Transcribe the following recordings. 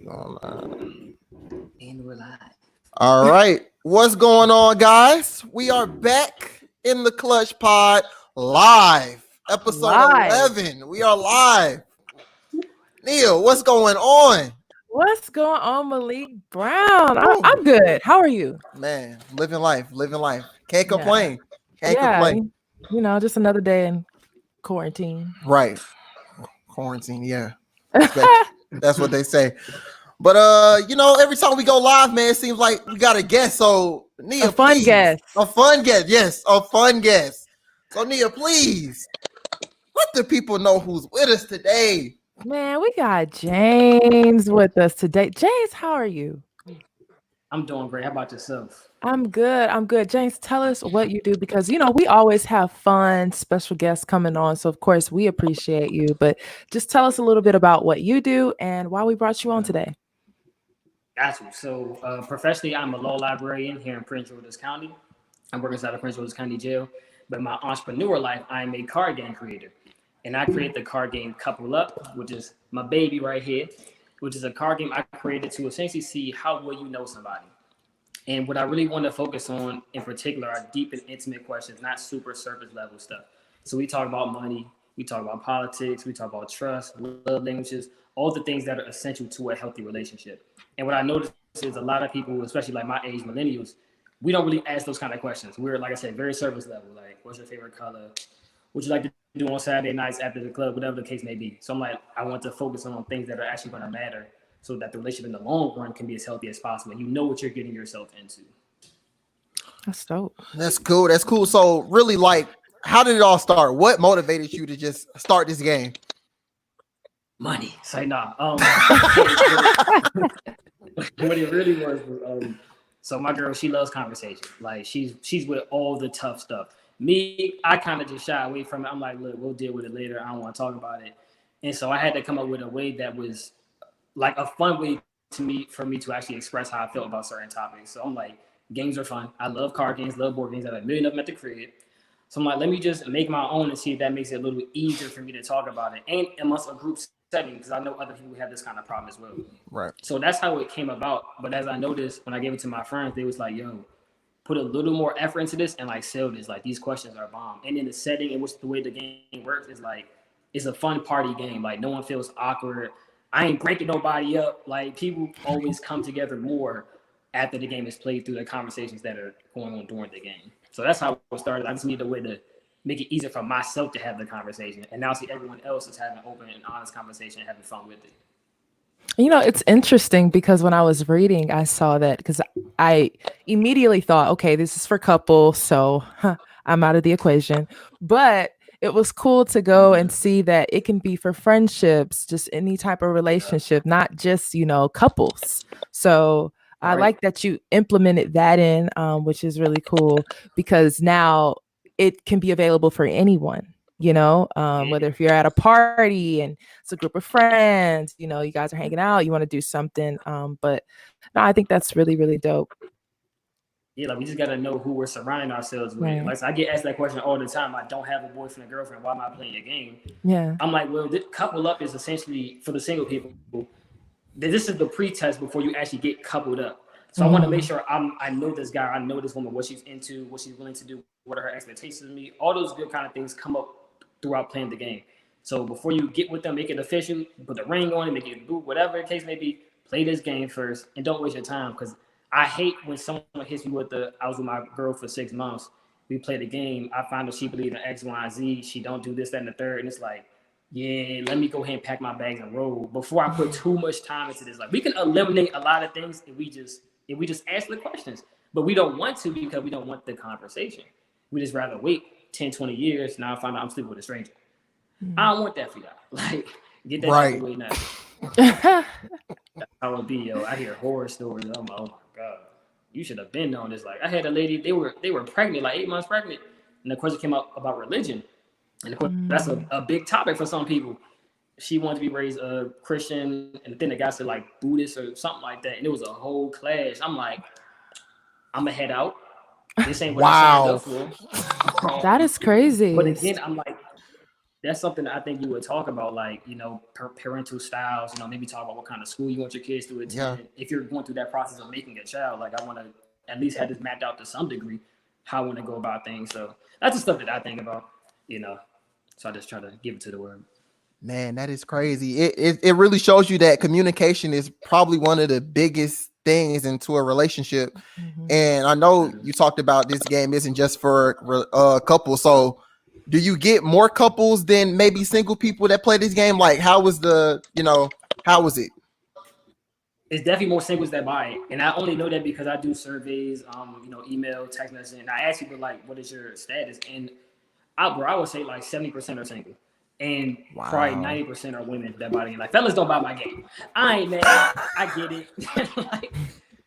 And we're live. All right. What's going on, guys? We are back in the Clutch Pod live. Episode 11. We are live. Neil, what's going on? What's going on, Malik Brown? I'm good. How are you? Man, living life. Can't complain. Can't complain. You know, just another day in quarantine. Right. Quarantine, yeah. That's what they say. But every time we go live, man, it seems like we got a guest. So Nia, a fun guest. Yes, a fun guest. So Nia, please let the people know who's with us today. Man, we got James with us today. James, how are you? I'm doing great. How about yourself? I'm good. James, tell us what you do because, we always have fun, special guests coming on. So, of course, we appreciate you. But just tell us a little bit about what you do and why we brought you on today. Got you. So, professionally, I'm a law librarian here in Prince George's County. I'm working inside of Prince George's County Jail. But in my entrepreneur life, I'm a card game creator. And I create the card game CoupleUp, which is my baby right here, which is a card game I created to essentially see how well you know somebody. And what I really want to focus on in particular are deep and intimate questions, not super surface level stuff. So we talk about money, we talk about politics, we talk about trust, love languages, all the things that are essential to a healthy relationship. And what I noticed is a lot of people, especially like my age, millennials, we don't really ask those kind of questions. We're, like I said, very surface level. Like, what's your favorite color? What you like to do on Saturday nights after the club, whatever the case may be. So I'm like, I want to focus on things that are actually going to matter so that the relationship in the long run can be as healthy as possible. You know what you're getting yourself into. That's dope. That's cool. So really, like, how did it all start? What motivated you to just start this game? Money. Say nah. What it really was so my girl, she loves conversation. Like she's with all the tough stuff. Me, I kind of just shy away from it. I'm like, look, we'll deal with it later. I don't want to talk about it. And so I had to come up with a way that was like a fun way for me to actually express how I felt about certain topics. So I'm like, games are fun. I love card games, love board games. I have a million of them at the crib. So I'm like, let me just make my own and see if that makes it a little easier for me to talk about it. And amongst a group setting, because I know other people have this kind of problem as well. Right. So that's how it came about. But as I noticed, when I gave it to my friends, they was like, yo, put a little more effort into this and like sell this. Like these questions are bomb. And in the setting in which the way the game works is like, it's a fun party game. Like no one feels awkward. I ain't breaking nobody up. Like people always come together more after the game is played through the conversations that are going on during the game. So that's how it started. I just need a way to make it easier for myself to have the conversation. And now see everyone else is having an open and honest conversation and having fun with it. It's interesting because when I was reading, I saw that because I immediately thought, okay, this is for couples, so I'm out of the equation. But it was cool to go and see that it can be for friendships, just any type of relationship, not just, couples. So I like that you implemented that in, which is really cool because now it can be available for anyone. Whether if you're at a party and it's a group of friends, you guys are hanging out, you want to do something. But no, I think that's really, really dope. Yeah, like we just got to know who we're surrounding ourselves with. Right. Like I get asked that question all the time. I don't have a boyfriend or girlfriend. Why am I playing a game? Yeah. I'm like, well, this CoupleUp is essentially for the single people. This is the pre-test before you actually get coupled up. So I want to make sure I know this guy, I know this woman, what she's into, what she's willing to do, what are her expectations of me. All those good kind of things come up throughout playing the game. So before you get with them, make it official, put the ring on it, make it boot, whatever the case may be, play this game first and don't waste your time. Because I hate when someone hits me with I was with my girl for 6 months. We played the game. I find that she believes in X, Y, and Z. She don't do this, that, and the third. And it's like, yeah, let me go ahead and pack my bags and roll before I put too much time into this. Like we can eliminate a lot of things if we just ask the questions. But we don't want to because we don't want the conversation. We just rather wait 10, 20 years. Now I find out I'm sleeping with a stranger. I don't want that for y'all. Like, get that out of the way now. That's how it be, yo. I hear horror stories. I'm like, oh my God. You should have been on this. Like, I had a lady, they were pregnant, like 8 months pregnant. And the question came up about religion. And of course, that's a big topic for some people. She wanted to be raised a Christian, and then the guy said like Buddhist or something like that. And it was a whole clash. I'm like, I'm going to head out. This ain't what I signed up for. That is crazy. But again, I'm like, that's something that I think you would talk about, like, parental styles, maybe talk about what kind of school you want your kids to attend. Yeah. If you're going through that process of making a child, like, I want to at least have this mapped out to some degree, how I want to go about things. So that's the stuff that I think about, so I just try to give it to the word. Man, that is crazy. It really shows you that communication is probably one of the biggest things into a relationship. And I know you talked about this game isn't just for couples. So do you get more couples than maybe single people that play this game? Like, how was how was it? It's definitely more singles that buy it, and I only know that because I do surveys, email, text messaging, and I ask people, like, what is your status? And I would say like 70% are single, and probably 90% are women that buy the game. Like, fellas don't buy my game. I ain't mad. I get it. Like,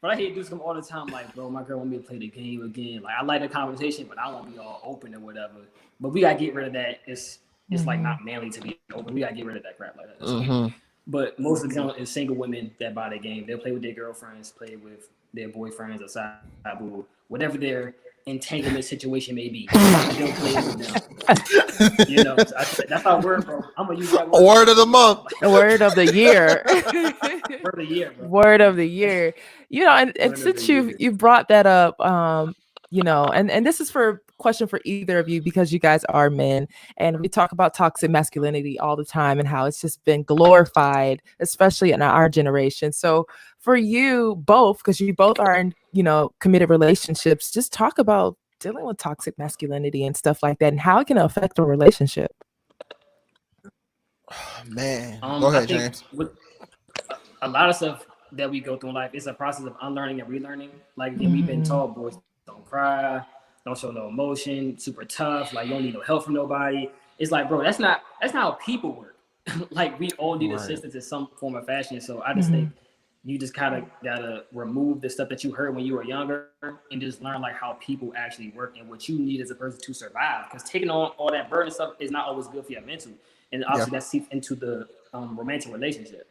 but I hear dudes come all the time, like, bro, my girl want me to play the game again. Like, I like the conversation, but I won't be all open or whatever. But we gotta get rid of that. It's like not manly to be open. We gotta get rid of that crap like that. But most of the time, it's single women that buy the game. They'll play with their girlfriends, play with their boyfriends, or side boo, whatever their entanglement situation may be. They'll play with them. So that's our word, bro. I'm gonna use that word. Word of the month. Word of the year. Word of the year, bro. Word of the year. And since you brought that up, and this is for question for either of you, because you guys are men, and we talk about toxic masculinity all the time and how it's just been glorified, especially in our generation. So for you both, because you both are in committed relationships, just talk about dealing with toxic masculinity and stuff like that, and how it can affect a relationship. Man, go ahead, James. With a lot of stuff that we go through in life, it's a process of unlearning and relearning. Like, we've been told, boys don't cry, don't show no emotion, super tough, like, you don't need no help from nobody. It's like, bro, that's not how people work. Like, we all need assistance in some form of fashion. So I just think you just kind of gotta remove the stuff that you heard when you were younger and just learn, like, how people actually work and what you need as a person to survive. Because taking on all that burden stuff is not always good for your mental, and obviously that seeps into the romantic relationship.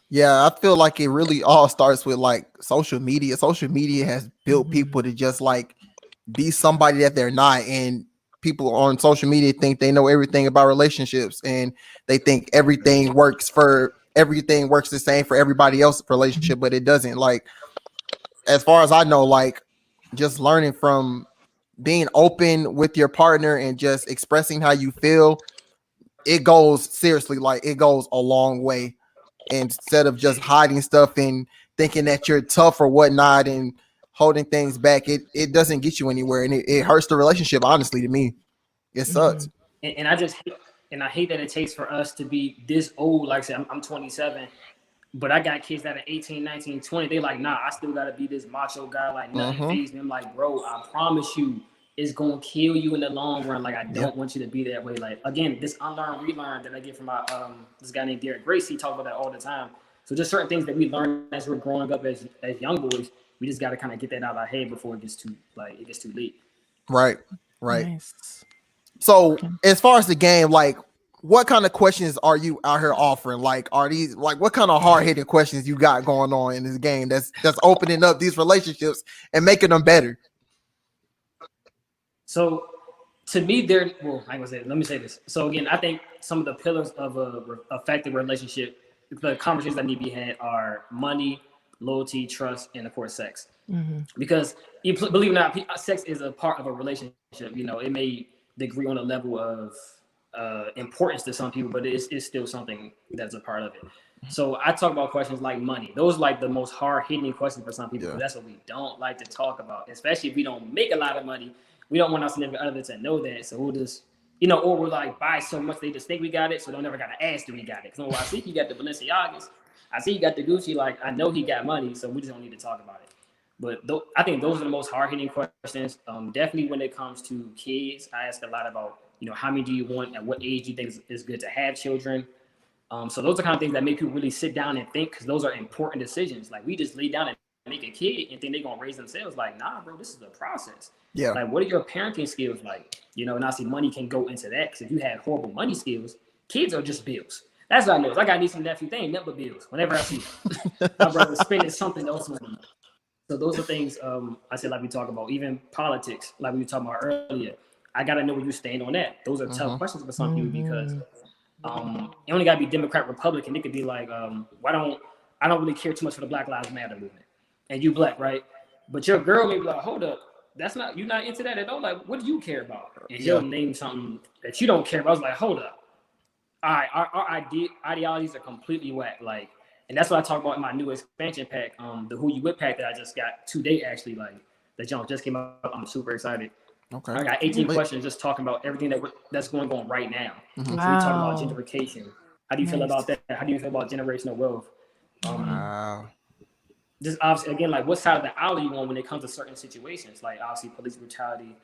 Yeah, I feel like it really all starts with, like, social media. Social media has built people to just, like, be somebody that they're not, and people on social media think they know everything about relationships, and they think everything works the same for everybody else's relationship, but it doesn't. Like, as far as I know, like, just learning from being open with your partner and just expressing how you feel, it goes a long way, instead of just hiding stuff and thinking that you're tough or whatnot and holding things back. It doesn't get you anywhere, and it hurts the relationship. Honestly, to me, it sucks. And I hate that it takes for us to be this old. Like I said, I'm 27, but I got kids that are 18, 19, 20. They like, nah, I still gotta be this macho guy. Like, nothing fazes me. I'm like, bro, I promise you, it's gonna kill you in the long run. Like, I don't want you to be that way. Like, again, this unlearn, relearn that I get from my this guy named Derek Grace. He talks about that all the time. So just certain things that we learn as we're growing up as young boys, we just got to kind of get that out of our head before it gets too late. Right. Nice. So as far as the game, like, what kind of questions are you out here offering? Like, are these, like, what kind of hard-hitting questions you got going on in this game that's opening up these relationships and making them better? So to me, let me say this. So again, I think some of the pillars of a effective relationship, the conversations that need to be had, are money, loyalty, trust, and of course sex. Because believe it or not, sex is a part of a relationship. It may degree on a level of importance to some people, but it's still something that's a part of it. So I talk about questions like money. Those are like the most hard-hitting questions for some people. That's what we don't like to talk about, especially if we don't make a lot of money. We don't want our significant other to know that. So we'll just, or we're like, buy so much they just think we got it, so they never got to ask, do we got it? Because I see you got the Balenciagas, I see you got the Gucci, like, I know he got money, so we just don't need to talk about it. But I think those are the most hard-hitting questions. Definitely when it comes to kids, I ask a lot about, how many do you want, at what age do you think is good to have children? So those are kind of things that make people really sit down and think, because those are important decisions. Like, we just lay down and make a kid and think they're going to raise themselves. Like, nah, bro, this is a process. Yeah. Like, what are your parenting skills like? And obviously money can go into that, because if you have horrible money skills, kids are just bills. That's what I know. I got some nephew, they ain't nothing but bills. Whenever I see them, my brother spending something else on them. So those are things I said, like we talk about, even politics, like we were talking about earlier. I gotta know where you stand on that. Those are tough questions for some people because it only gotta be Democrat, Republican. It could be like, I don't really care too much for the Black Lives Matter movement, and you black, right? But your girl may be like, hold up, that's not, you're not into that at all. Like, what do you care about? And you'll name something that you don't care about. I was like, hold up, all right, our ideologies are completely whack. Like, and that's what I talk about in my new expansion pack, the Who You With pack that I just got today. Actually, like the jump just came out. I'm super excited. Okay. I got 18 questions just talking about everything that's going on right now. Wow. So we talk about gentrification. How do you feel about that? How do you feel about generational wealth? Wow. Just obviously, again, like what side of the aisle you on when it comes to certain situations, like obviously police brutality,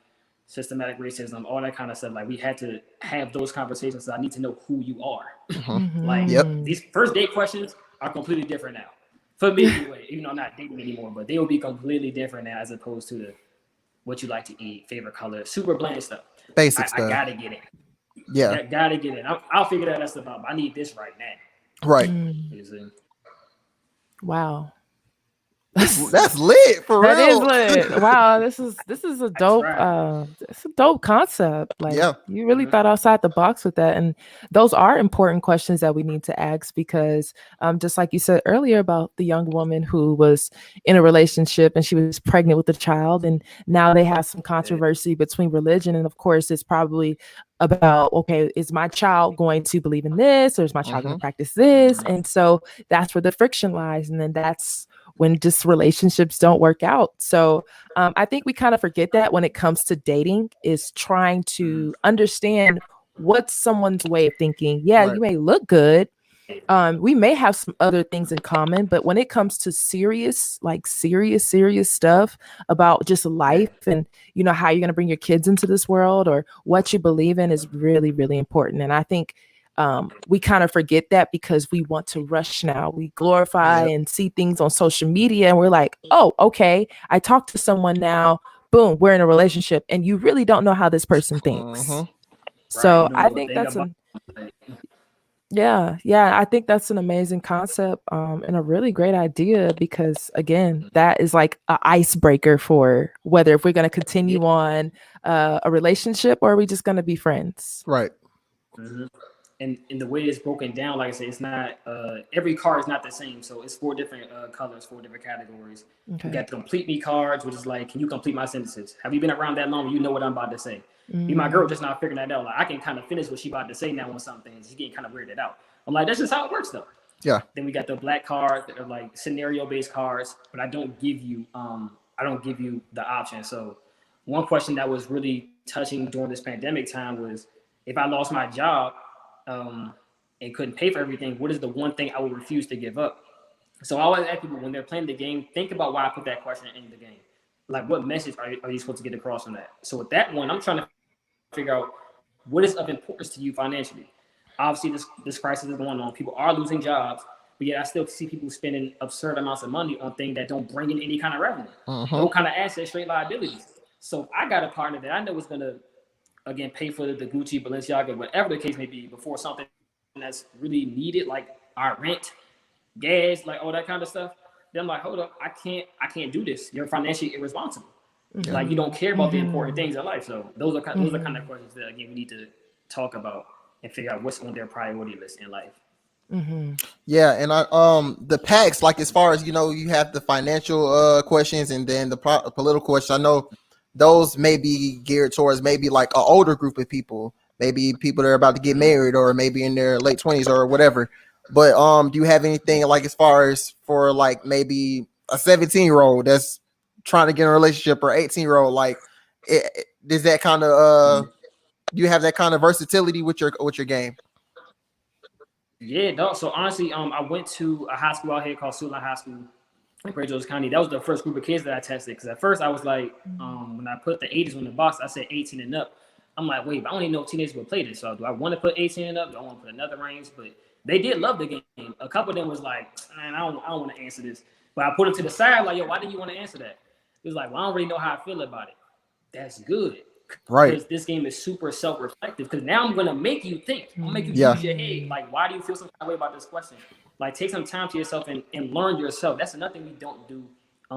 systematic racism, all that kind of stuff. Like we had to have those conversations. So I need to know who you are. Like these first date questions are completely different now. For me anyway, even though I'm not dating anymore, but they will be completely different now as opposed to the what you like to eat, favorite color, super bland stuff. Basic I stuff. gotta get it. Yeah. Gotta get it. I'll figure that stuff out. But I need this right now. Right. Wow. That's lit for That real. is lit. Wow, this is a dope it's a dope concept. Like you really thought outside the box with that. And those are important questions that we need to ask because just like you said earlier about the young woman who was in a relationship and she was pregnant with a child, and now they have some controversy between religion, and of course it's probably about, okay, is my child going to believe in this, or is my child going to practice this? And so that's where the friction lies, and then that's when just relationships don't work out. So I think we kind of forget that when it comes to dating, is trying to understand what's someone's way of thinking. Yeah, you may look good. We may have some other things in common, but when it comes to serious stuff about just life and, you know, how you're going to bring your kids into this world or what you believe in is really, really important. And I think we kind of forget that because we want to rush now. We glorify and see things on social media and we're like, oh, okay, I talked to someone now, boom, we're in a relationship, and you really don't know how this person thinks. So I think that's I think that's an amazing concept and a really great idea because, again, that is like an icebreaker for whether if we're going to continue on a relationship or are we just going to be friends. Right. And the way it's broken down, like I said, it's not every card is not the same. So it's 4 different colors, 4 different categories. You got the complete me cards, which is like, can you complete my sentences? Have you been around that long? You know what I'm about to say. Me, my girl, just not figuring that out. Like I can kind of finish what she about to say now on some things. She's getting kind of weirded out. I'm like, that's just how it works though. Yeah. Then we got the black cards that are like scenario based cards, but I don't give you the option. So one question that was really touching during this pandemic time was, if I lost my job and couldn't pay for everything, what is the one thing I would refuse to give up? So I always ask people when they're playing the game, think about why I put that question in the game. Like, what message are you supposed to get across from that? So with that one, I'm trying to figure out what is of importance to you financially. Obviously, this crisis is going on. People are losing jobs, but yet I still see people spending absurd amounts of money on things that don't bring in any kind of revenue, no kind of assets, straight liabilities. So I got a partner that I know is going to, again, pay for the Gucci, Balenciaga, whatever the case may be, before something that's really needed, like our rent, gas, like all that kind of stuff. Then I'm like, hold up, I can't do this. You're financially irresponsible. Like you don't care about the important things in life. So those are kind of questions that, again, we need to talk about and figure out what's on their priority list in life. Yeah, and the packs, like as far as, you know, you have the financial questions and then the political questions. I know those may be geared towards maybe like an older group of people, maybe people that are about to get married or maybe in their late 20s or whatever. But do you have anything like as far as for like maybe a 17-year-old that's trying to get in a relationship or 18-year-old, like does that kind of you have that kind of versatility with your game? Yeah, dog. So honestly, I went to a high school out here called Suitland High School in Prince George's County. That was the first group of kids that I tested. Because at first I was like, when I put the ages on the box, I said 18 and up. I'm like, wait, but I don't even know if teenagers will play this. So do I want to put 18 and up? Do I want to put another range? But they did love the game. A couple of them was like, man, I don't want to answer this. But I put them to the side, like, yo, why did you want to answer that? It was like, well, I don't really know how I feel about it. That's good. Right. Because this game is super self-reflective. Because now I'm going to make you think. I'm going to make you use your head. Like, why do you feel some kind of way about this question? Like, take some time to yourself and learn yourself. That's another thing we don't do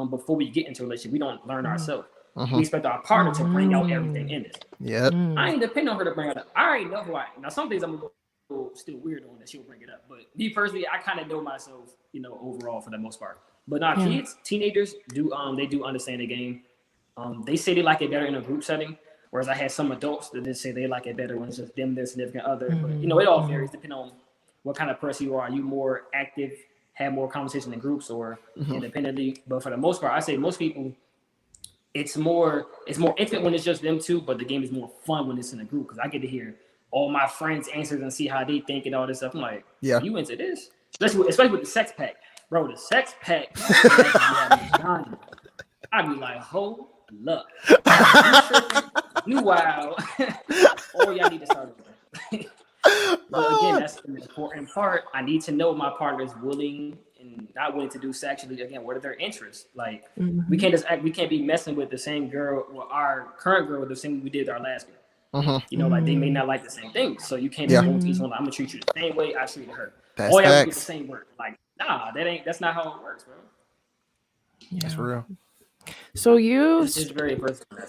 before we get into a relationship. We don't learn ourselves. we expect our partner to bring out everything in it. Yep. I ain't depend on her to bring it up. I already know who I am. Now, some things I'm still weird on that she'll bring it up. But me personally, I kind of know myself, overall for the most part. But now kids, teenagers they do understand the game. They say they like it better in a group setting. Whereas I had some adults that did say they like it better when it's just them, their significant other. But, it all varies depending on what kind of person you are. Are you more active, have more conversation in groups, or independently? But for the most part, I say most people, it's more intimate when it's just them two, but the game is more fun when it's in a group because I get to hear all my friends' answers and see how they think and all this stuff. I'm like, you into this? Especially with the sex pack. Bro, the sex pack, I'd be like, hold up. You wild. Or y'all need to start over. But again, that's the important part. I need to know my partner is willing and not willing to do sexually. Again, what are their interests? Like, we can't be messing with the same girl, or our current girl, with the same we did our last girl. Like they may not like the same things. So you can't be going to each one. I'm gonna treat you the same way I treated her. That's all y'all facts. do the same work. Like, nah, that's not how it works, bro. That's real. So It's very personal.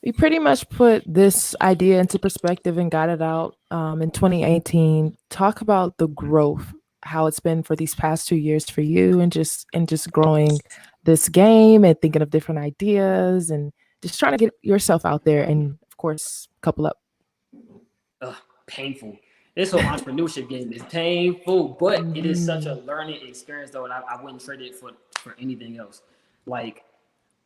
you pretty much put this idea into perspective and got it out in 2018. Talk about the growth, how it's been for these past 2 years for you, and just growing this game and thinking of different ideas and just trying to get yourself out there and, of course, couple up. Painful. This whole entrepreneurship game is painful, but it is such a learning experience, though, and I wouldn't trade it for anything else. Like,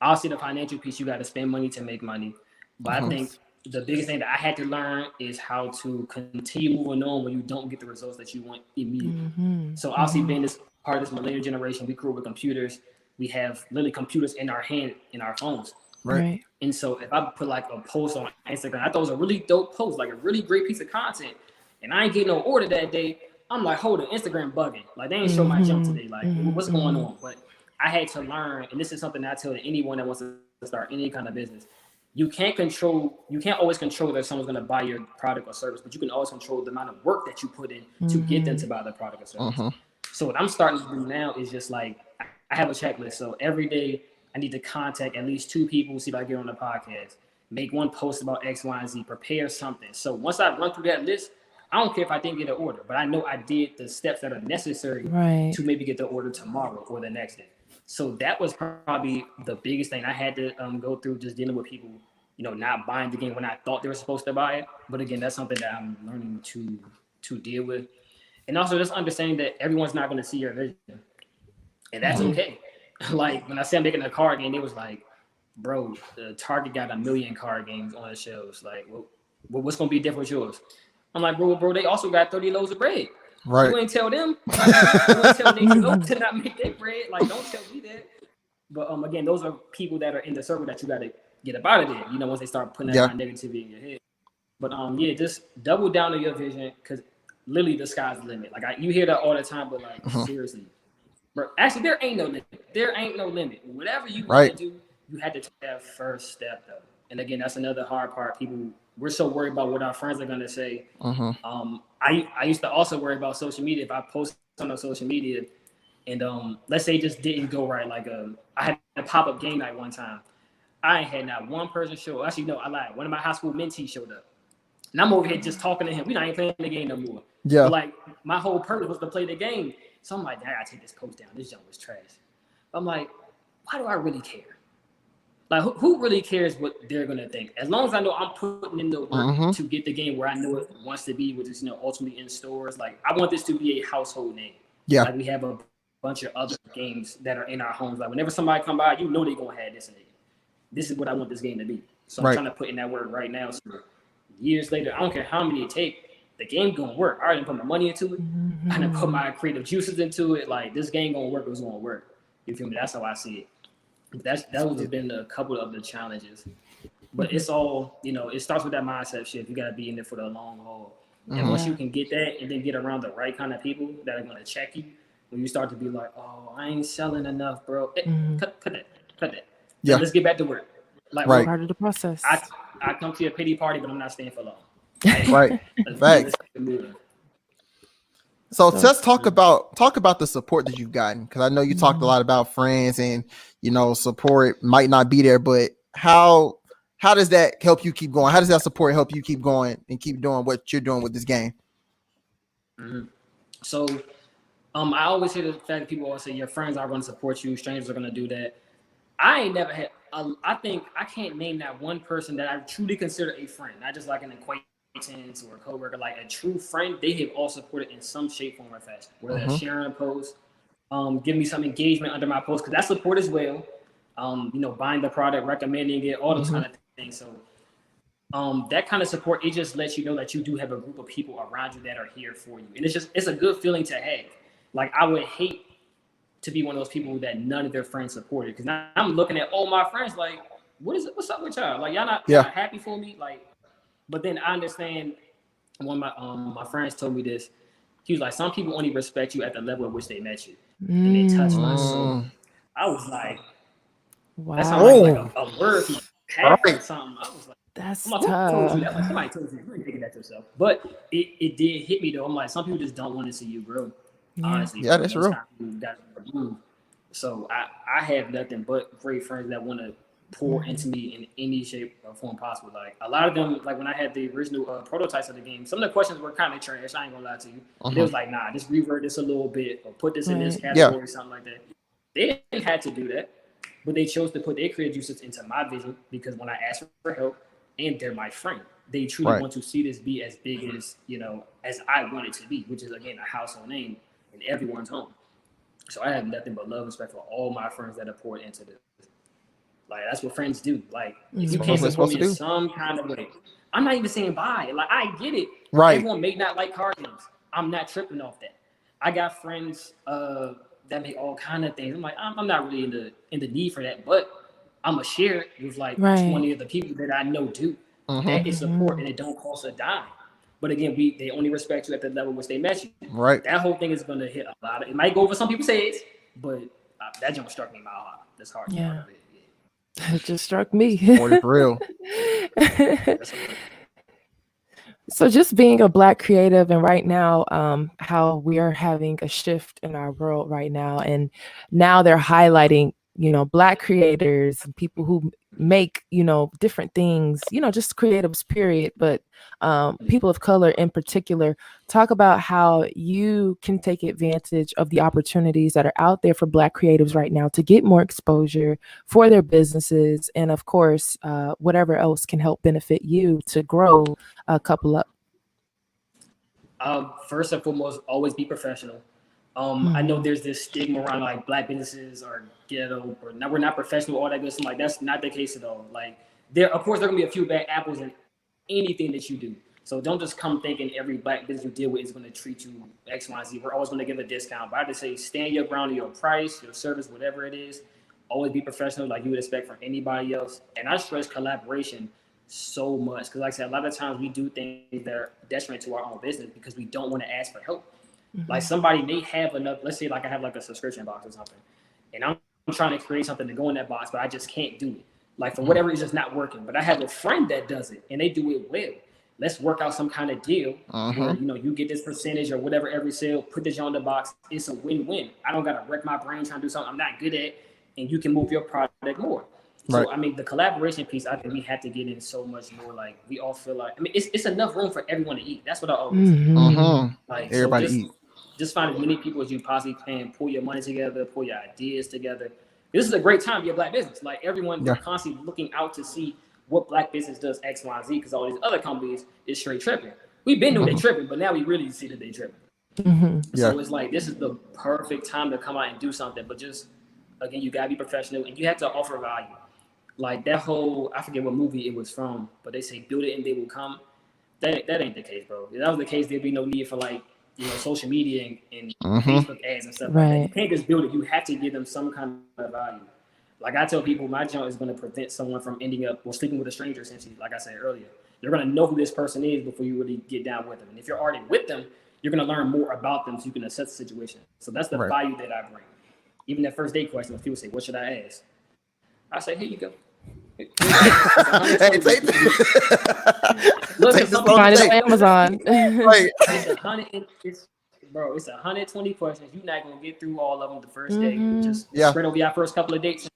obviously, the financial piece, you got to spend money to make money. But I think the biggest thing that I had to learn is how to continue moving on when you don't get the results that you want immediately. So obviously, being this part of this millennial generation, we grew up with computers. We have literally computers in our hand, in our phones. Right. And so if I put like a post on Instagram, I thought it was a really dope post, like a really great piece of content, and I ain't getting no order that day, I'm like, hold on, Instagram bugging. Like, they ain't show my jump today. Like, what's going on? But I had to learn, and this is something I tell anyone that wants to start any kind of business. You can't always control that someone's going to buy your product or service, but you can always control the amount of work that you put in to get them to buy the product or service. So what I'm starting to do now is just like, I have a checklist. So every day I need to contact at least 2 people, see if I can get on the podcast, make one post about X, Y, and Z, prepare something. So once I run through that list, I don't care if I didn't get an order, but I know I did the steps that are necessary to maybe get the order tomorrow or the next day. So that was probably the biggest thing I had to go through, just dealing with people, not buying the game when I thought they were supposed to buy it. But again, that's something that I'm learning to deal with. And also just understanding that everyone's not going to see your vision. And that's okay. Like, when I said I'm making a card game, it was like, bro, the Target got 1 million card games on the shelves. Like, what's going to be different with yours? I'm like, bro, they also got 30 loaves of bread. Right. You ain't tell them. You ain't tell them to not make their bread. Like, don't tell me that. But again, those are people that are in the circle that you got to get up out of there. Once they start putting that kind of negativity in your head. But just double down on your vision, because literally the sky's the limit. Like, you hear that all the time, but like seriously, bro. Actually, there ain't no limit. There ain't no limit. Whatever you want to do, you had to take that first step, though. And again, that's another hard part. We're so worried about what our friends are gonna say. I used to also worry about social media. If I post on social media, and let's say it just didn't go right. Like I had a pop-up game night one time. I ain't had not one person show. Actually, no, I lied. One of my high school mentees showed up, and I'm over here just talking to him. We not even playing the game no more. Yeah. But like, my whole purpose was to play the game. So I'm like, I gotta take this post down. This junk was trash. I'm like, why do I really care? Like, who really cares what they're gonna think? As long as I know I'm putting in the work to get the game where I know it wants to be, which is ultimately in stores. Like, I want this to be a household name. Yeah. Like, we have a bunch of other games that are in our homes. Like, whenever somebody come by, they're gonna have this in it. This is what I want this game to be. So I'm trying to put in that work right now. So years later, I don't care how many it take, the game gonna work. I already put my money into it. I done put my creative juices into it. Like, this game gonna work. It's gonna work. You feel me? That's how I see it. That has been a couple of the challenges, but it's all, it starts with that mindset shift. You got to be in there for the long haul. And once you can get that and then get around the right kind of people that are going to check you, when you start to be like, oh, I ain't selling enough, bro. Cut that. Yeah. Let's get back to work. Like, part of the process. I come to a pity party, but I'm not staying for long. Right. Facts. So just talk about the support that you've gotten, because I know you talked a lot about friends and support might not be there, but how does that help you keep going? How does that support help you keep going and keep doing what you're doing with this game? Mm-hmm. So, I always hear the fact that people always say your friends are going to support you, strangers are going to do that. I ain't never had. I think I can't name that one person that I truly consider a friend, not just like an acquaintance or a coworker, like a true friend. They have all supported in some shape, form, or fashion, whether that's sharing a post, give me some engagement under my post, because that's support as well. Buying the product, recommending it, all those kind of things. So that kind of support, it just lets you know that you do have a group of people around you that are here for you. And it's a good feeling to have. Like, I would hate to be one of those people that none of their friends supported. Because now I'm looking at all my friends like, what's up with y'all? Like, y'all not happy for me? Like, but then I understand, one of my friends told me this. He was like, some people only respect you at the level at which they met you. And they touched my soul. I was like, wow. That sounds like a word from or something. I was like, that's I'm like, tough. who told you that? Like, somebody told you. You ain't thinking that yourself. But it did hit me though. I'm like, some people just don't want to see you grow. Honestly, yeah, that's real. So I have nothing but great friends that want to pour into me in any shape or form possible. Like, a lot of them, like when I had the original prototypes of the game, some of the questions were kind of trash. I ain't gonna lie to you. It was like, nah, just revert this a little bit or put this in this category, something like that. They didn't have to do that, but they chose to put their creative juices into my vision, because when I asked for help, and they're my friend, they truly want to see this be as big as as I want it to be, which is again a household name in everyone's home. So I have nothing but love and respect for all my friends that have poured into this. Like, that's what friends do. Like, if you can't support me in some kind of way, I'm not even saying bye. Like, I get it. Right. Everyone may not like card games. I'm not tripping off that. I got friends that make all kind of things. I'm like, I'm not really in the need for that, but I'm gonna share it with like 20 of the people that I know do. That is support, and it don't cost a dime. But again, they only respect you at the level which they met you. Right. That whole thing is gonna hit a lot. It might go over some people's heads, but that jump struck me in my heart. That's hard. Yeah. It just struck me. For real. So just being a Black creative, and right now, how we are having a shift in our world right now, and now they're highlighting, Black creators and people who make, different things, just creatives, period. But people of color in particular, talk about how you can take advantage of the opportunities that are out there for Black creatives right now to get more exposure for their businesses. And of course, whatever else can help benefit you to grow CoupleUp. First and foremost, always be professional. I know there's this stigma around like Black businesses are ghetto or we're not professional, all that good stuff. Like, that's not the case at all. Like, of course, there are gonna be a few bad apples in anything that you do. So don't just come thinking every Black business you deal with is going to treat you X, Y, Z. We're always going to give a discount. But I just say stand your ground on your price, your service, whatever it is. Always be professional like you would expect from anybody else. And I stress collaboration so much because, like I said, a lot of times we do things that are detriment to our own business because we don't want to ask for help. Like, somebody may have enough, let's say like I have like a subscription box or something, and I'm trying to create something to go in that box, but I just can't do it. Like, for whatever reason, it's just not working. But I have a friend that does it, and they do it well. Let's work out some kind of deal where, you get this percentage or whatever every sale, put this on the box. It's a win-win. I don't got to wreck my brain trying to do something I'm not good at, and you can move your product more. So, I mean, the collaboration piece, I think we have to get in so much more. Like, we all feel like, I mean, it's enough room for everyone to eat. That's what I always say. Like, everybody so eat. Just find as many people as you possibly can, pull your money together, pull your ideas together. This is a great time to be a Black business. Like, everyone is constantly looking out to see what Black business does X, Y, Z, because all these other companies is straight tripping. We've been doing they tripping, but now we really see that they tripping. So it's like, this is the perfect time to come out and do something. But just, again, you got to be professional, and you have to offer value. Like, that whole, I forget what movie it was from, but they say build it and they will come. That ain't the case, bro. If that was the case, there'd be no need for like, social media and Facebook ads and stuff like that. You can't just build it. You have to give them some kind of value. Like, I tell people, my junk is going to prevent someone from ending up sleeping with a stranger, essentially. Like I said earlier, you're going to know who this person is before you really get down with them. And if you're already with them, you're going to learn more about them so you can assess the situation. So that's the value that I bring. Even that first date question, when people say, "What should I ask?" I say, "Here you go." Hey, take Look, take this Find it on Amazon. It's 120 questions. You're not gonna get through all of them the first day. Just spread over your first couple of dates.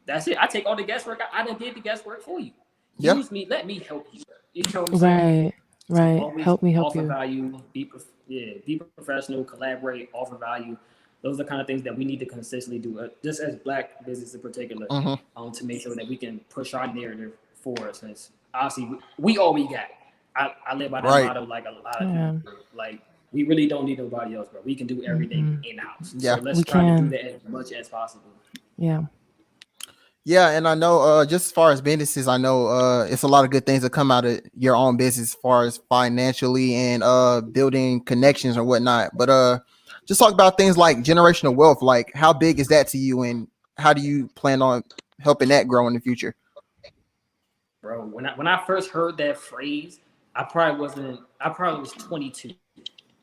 That's it. I take all the guesswork. I done did the guesswork for you. Yeah. Use me. Let me help you. You know what I'm saying? So Right. always Help me help offer you. value. Be professional. Collaborate. Offer value. Those are the kind of things that we need to consistently do, just as Black business in particular, to make sure that we can push our narrative forward. Since obviously we all we got. I live by that Right. motto like a lot of Yeah. people. Like we really don't need nobody else, bro. We can do everything in house. So Yeah. let's We try to do can. that as much as possible. Yeah. Yeah, and I know just as far as businesses, I know it's a lot of good things that come out of your own business as far as financially and building connections or whatnot. But just talk about things like generational wealth. Like how big is that to you and how do you plan on helping that grow in the future? Bro, when I first heard that phrase, I probably was 22.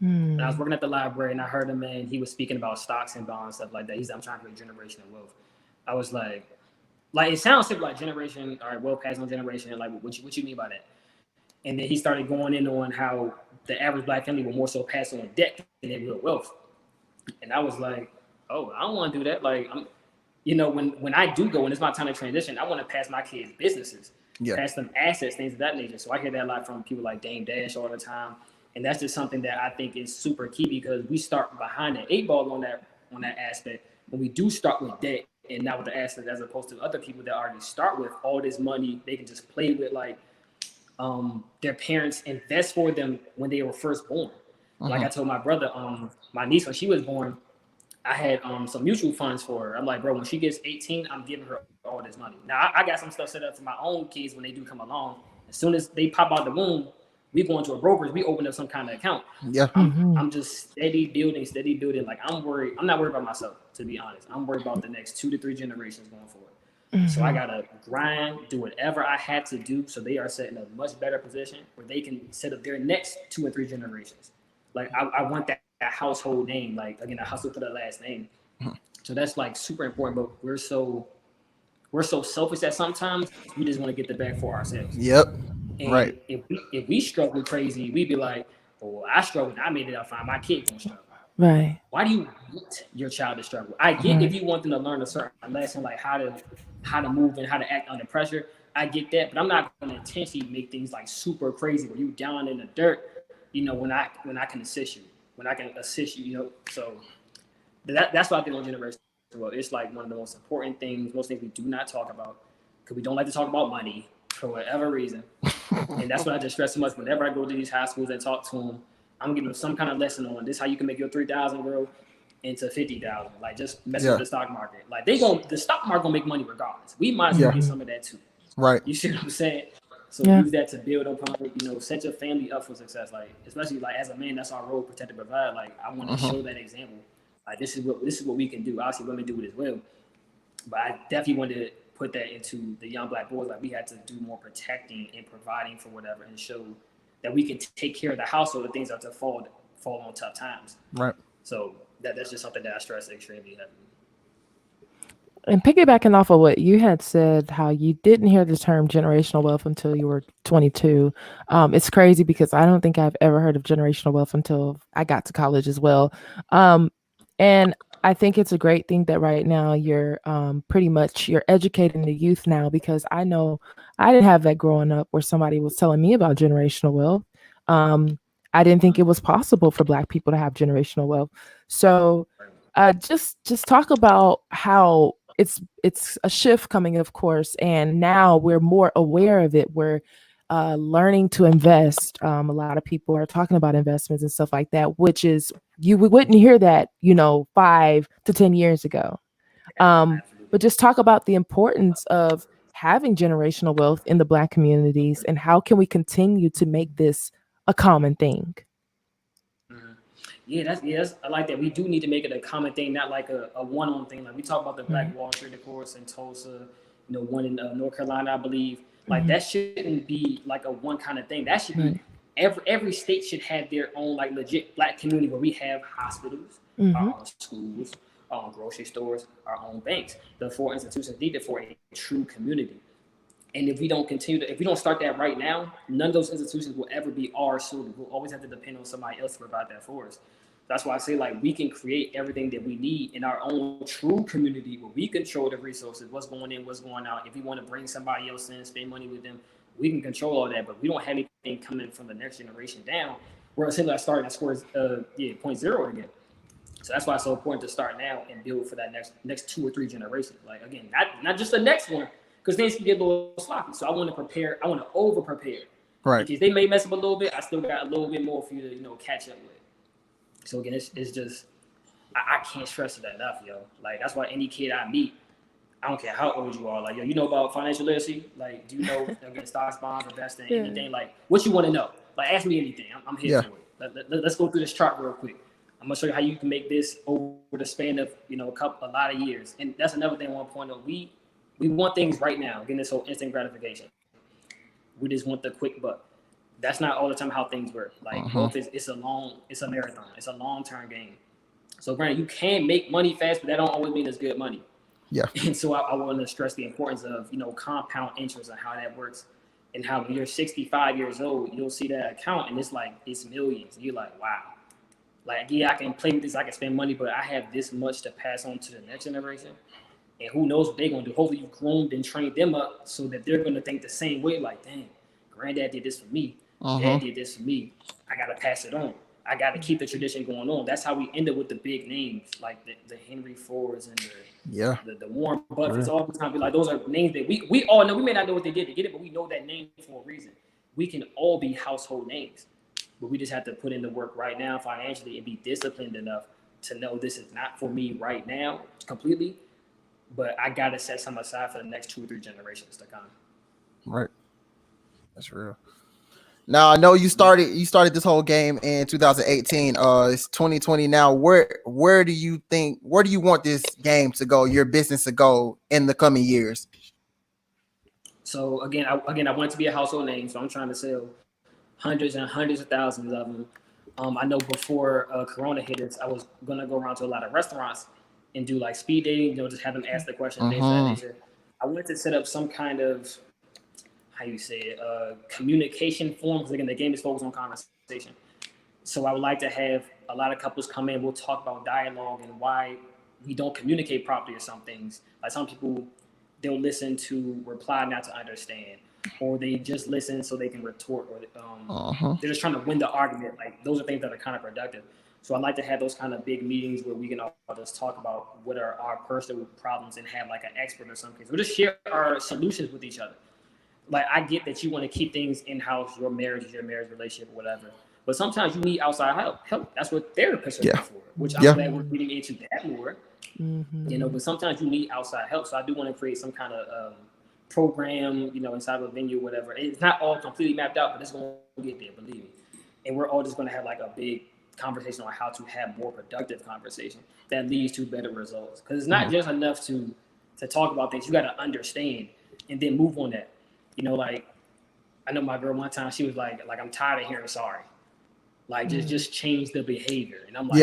And I was working at the library and I heard a man, he was speaking about stocks and bonds, stuff like that. He said, I'm trying to create generational wealth. I was like it sounds simple, like generation, all right, wealth passing on generation. Like, what you mean by that? And then he started going in on how the average Black family will more so pass on debt than their real wealth. And I was like, oh, I don't want to do that. Like, when I do go and it's my time to transition, I want to pass my kids businesses, pass them assets, things of that nature. So I hear that a lot from people like Dame Dash all the time. And that's just something that I think is super key because we start behind the eight ball on that aspect. When we do start with debt and not with the assets, as opposed to other people that already start with all this money, they can just play with like their parents invest for them when they were first born. Like I told my brother, my niece when she was born, I had some mutual funds for her. I'm like, bro, when she gets 18, I'm giving her all this money. Now I got some stuff set up for my own kids when they do come along. As soon as they pop out the womb, we go into a brokerage, we open up some kind of account. Yeah. I'm just steady building. Like I'm not worried about myself, to be honest. I'm worried about the next 2 to 3 generations going forward. So I gotta grind, do whatever I had to do so they are set in a much better position where they can set up their next 2 and 3 generations. Like I want that household name. Like again, I hustle for the last name. So that's like super important. But we're so selfish that sometimes we just want to get the bag for ourselves. Yep. And Right. if we struggle crazy, we'd be like, "Oh, I struggled. I made it out fine. My kid gonna struggle." Right. Why do you want your child to struggle? I get if you want them to learn a certain lesson, like how to move and how to act under pressure. I get that, but I'm not going to intentionally make things like super crazy where you down in the dirt. When I can assist you, So that's what I think on generation. Well, it's like one of the most important things. Most things we do not talk about because we don't like to talk about money for whatever reason. And that's what I just stress so much. Whenever I go to these high schools and talk to them, I'm giving them some kind of lesson on this: how you can make your 3,000 grow into 50,000. Like just mess with the stock market. Like the stock market gonna make money regardless. We might as well get some of that too. Right. You see what I'm saying? So use that to build upon, set your family up for success. Like especially like as a man, that's our role, protect and provide. Like I want to show that example. Like this is what we can do. Obviously, women do it as well, but I definitely wanted to put that into the young Black boys. Like we had to do more protecting and providing for whatever, and show that we can take care of the household. The things that to fall on tough times. Right. So that's just something that I stress extremely heavily. And piggybacking off of what you had said, how you didn't hear the term generational wealth until you were 22. It's crazy because I don't think I've ever heard of generational wealth until I got to college as well. And I think it's a great thing that right now you're pretty much you're educating the youth now, because I know I didn't have that growing up where somebody was telling me about generational wealth. I didn't think it was possible for Black people to have generational wealth. So just talk about how it's a shift coming, of course, and now we're more aware of it. We're learning to invest. A lot of people are talking about investments and stuff like that, which is we wouldn't hear that 5 to 10 years ago. But just talk about the importance of having generational wealth in the Black communities and how can we continue to make this a common thing. Yeah, that's I like that. We do need to make it a common thing, not like a one-on thing. Like we talk about the Black Wall Street, of course, in Tulsa, one in North Carolina, I believe. Like that shouldn't be like a one kind of thing. That should be every state should have their own like legit Black community where we have hospitals, our own schools, our own grocery stores, our own banks. The 4 institutions needed for a true community. And if we don't if we don't start that right now, none of those institutions will ever be ours soon. We'll always have to depend on somebody else to provide that for us. That's why I say like we can create everything that we need in our own true community where we control the resources, what's going in, what's going out. If we want to bring somebody else in, spend money with them, we can control all that. But we don't have anything coming from the next generation down. We're essentially starting at point zero again. So that's why it's so important to start now and build for that next 2 or 3 generations. Like again, not just the next one, because things can get a little sloppy. So I want to prepare. I want to over prepare. Right. Because they may mess up a little bit, I still got a little bit more for you to catch up with. So again, it's just I can't stress it enough, yo. Like that's why any kid I meet, I don't care how old you are, like yo, you know about financial literacy? Like, do you know again stocks, bonds, investing, anything? Like, what you want to know? Like, ask me anything. I'm here for it. Let's go through this chart real quick. I'm gonna show you how you can make this over the span of a lot of years. And that's another thing I want to point out. We want things right now. Getting this whole instant gratification. We just want the quick buck. That's not all the time how things work. Like growth it's a marathon. It's a long-term game. So granted, you can make money fast, but that don't always mean it's good money. Yeah. And so I want to stress the importance of, compound interest and how that works, and how when you're 65 years old, you'll see that account and it's millions. And you're like, wow. Like, yeah, I can play with this, I can spend money, but I have this much to pass on to the next generation. And who knows what they're going to do. Hopefully you've groomed and trained them up so that they're going to think the same way. Like, dang, granddad did this for me. Dad did this for me. I got to pass it on. I got to keep the tradition going on. That's how we end up with the big names, like the Henry Fords and the Warren Buffetts. All the time, like those are names that we all know. We may not know what they did to get it, but we know that name for a reason. We can all be household names, but we just have to put in the work right now financially and be disciplined enough to know this is not for me right now completely, but I got to set some aside for the next 2 or 3 generations to come. Right. That's real. Now I know you started this whole game in 2018. It's 2020 now. Where do you want this game to go, your business to go in the coming years? So again, I want it to be a household name. So I'm trying to sell hundreds and hundreds of thousands of them. I know before Corona hit us, I was gonna go around to a lot of restaurants and do like speed dating. Just have them ask the question, things of that nature. I wanted to set up some kind of communication form, because again, the game is focused on conversation. So I would like to have a lot of couples come in. We'll talk about dialogue and why we don't communicate properly or some things. Like some people, they'll listen to reply, not to understand, or they just listen so they can retort, or they're just trying to win the argument. Like those are things that are kind of productive. So I'd like to have those kind of big meetings where we can all just talk about what are our personal problems and have like an expert or something. We'll just share our solutions with each other. Like, I get that you want to keep things in-house, your marriage relationship, or whatever. But sometimes you need outside help. That's what therapists are for, which I'm glad we're getting into that more. But sometimes you need outside help. So I do want to create some kind of program, inside of a venue or whatever. It's not all completely mapped out, but it's going to get there, believe me. And we're all just going to have like a big conversation on how to have more productive conversation that leads to better results. Because it's not just enough to talk about things. You got to understand and then move on that. Like I know my girl one time, she was like I'm tired of hearing sorry. Like just change the behavior. And I'm like,